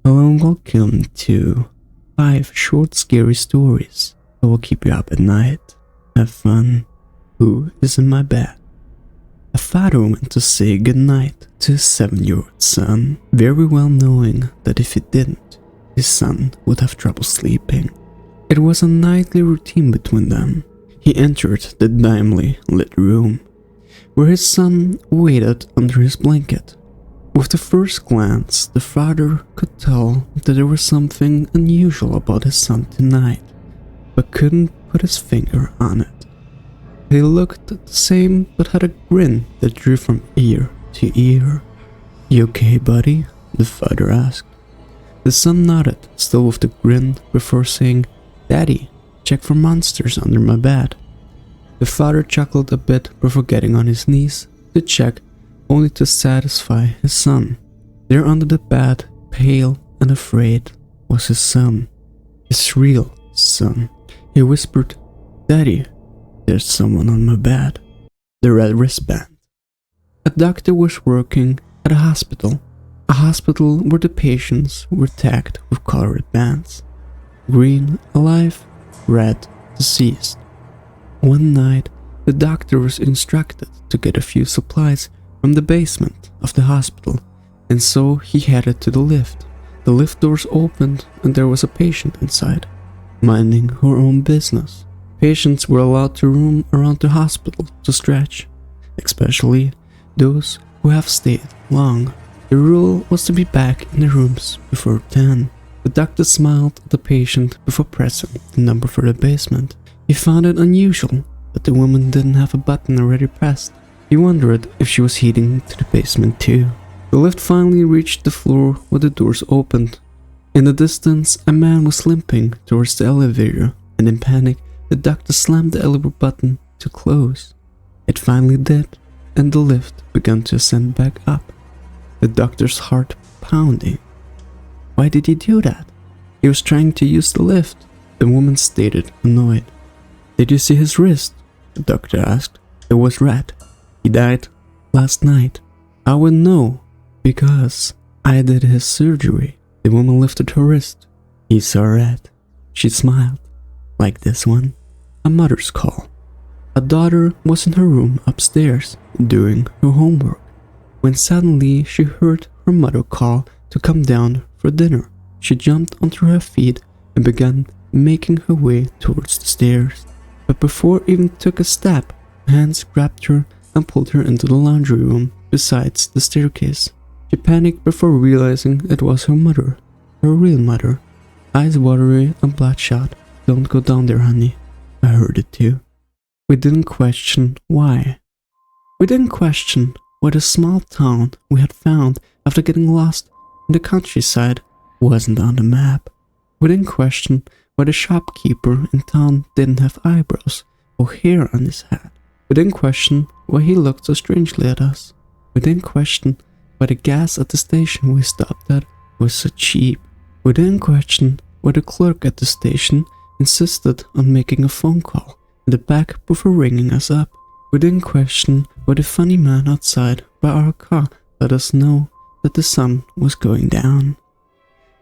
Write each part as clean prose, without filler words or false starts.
Hello and welcome to 5 short scary stories that will keep you up at night. Have fun. Who is in my bed? A father went to say goodnight to his 7-year-old son, very well knowing that if he didn't, his son would have trouble sleeping. It was a nightly routine between them. He entered the dimly lit room, where his son waited under his blanket. With the first glance, the father could tell that there was something unusual about his son tonight, but couldn't put his finger on it. He looked the same but had a grin that drew from ear to ear. "You okay, buddy?" the father asked. The son nodded, still with the grin, before saying, "Daddy, check for monsters under my bed." The father chuckled a bit before getting on his knees to check, only to satisfy his son. There under the bed, pale and afraid, was his son. His real son. He whispered, "Daddy, there's someone on my bed." The red wristband. A doctor was working at a hospital where the patients were tagged with colored bands. Green, alive; red, deceased. One night, the doctor was instructed to get a few supplies from the basement of the hospital, and so he headed to the lift. The lift doors opened and there was a patient inside, minding her own business. Patients were allowed to roam around the hospital to stretch, especially those who have stayed long. The rule was to be back in the rooms before 10. The doctor smiled at the patient before pressing the number for the basement. He found it unusual that the woman didn't have a button already pressed. He wondered if she was heading to the basement too. The lift finally reached the floor where the doors opened. In the distance, a man was limping towards the elevator, and in panic, the doctor slammed the elevator button to close. It finally did, and the lift began to ascend back up. The doctor's heart pounding. Why did he do that? He was trying to use the lift. The woman stated, annoyed. "Did you see his wrist?" the doctor asked. "It was red. He died last night." "I would know, because I did his surgery." The woman lifted her wrist. He saw red. She smiled. Like this one. A mother's call. A daughter was in her room upstairs, doing her homework, when suddenly she heard her mother call to come down for dinner. She jumped onto her feet and began making her way towards the stairs. But before even took a step, hands grabbed her and pulled her into the laundry room besides the staircase. She panicked before realizing it was her mother, her real mother. Eyes watery and bloodshot. "Don't go down there, honey. I heard it too." We didn't question why. We didn't question why the small town we had found after getting lost in the countryside wasn't on the map. We didn't question why the shopkeeper in town didn't have eyebrows or hair on his head. We didn't question why he looked so strangely at us. We didn't question why the gas at the station we stopped at was so cheap. We didn't question why the clerk at the station insisted on making a phone call in the back before ringing us up. We didn't question why the funny man outside by our car let us know that the sun was going down.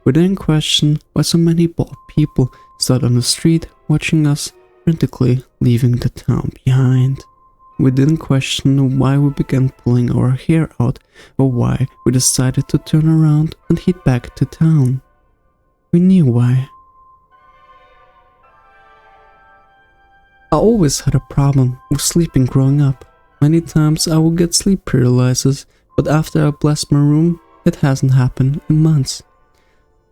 We didn't question why so many bald people stood on the street watching us frantically leaving the town behind. We didn't question why we began pulling our hair out or why we decided to turn around and head back to town. We knew why. I always had a problem with sleeping growing up. Many times I would get sleep paralysis, but after I blessed my room, it hasn't happened in months.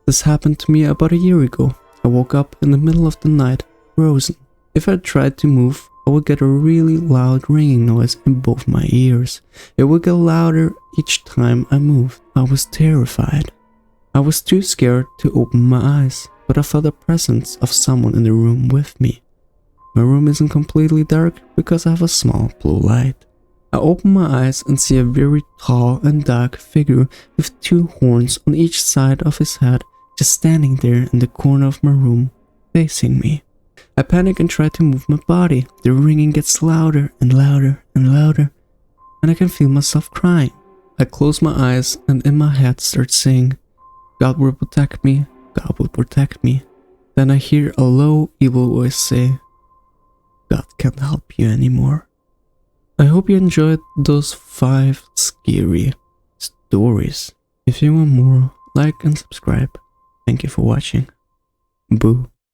This happened to me about a year ago. I woke up in the middle of the night, frozen. If I tried to move, I would get a really loud ringing noise in both my ears. It would get louder each time I moved. I was terrified. I was too scared to open my eyes, but I felt the presence of someone in the room with me. My room isn't completely dark because I have a small blue light. I open my eyes and see a very tall and dark figure with 2 horns on each side of his head, just standing there in the corner of my room, facing me. I panic and try to move my body. The ringing gets louder and louder and louder, and I can feel myself crying. I close my eyes and in my head start saying, God will protect me, God will protect me. Then I hear a low, evil voice say, God can't help you anymore. I hope you enjoyed those 5 scary stories. If you want more, like and subscribe. Thank you for watching. Boo.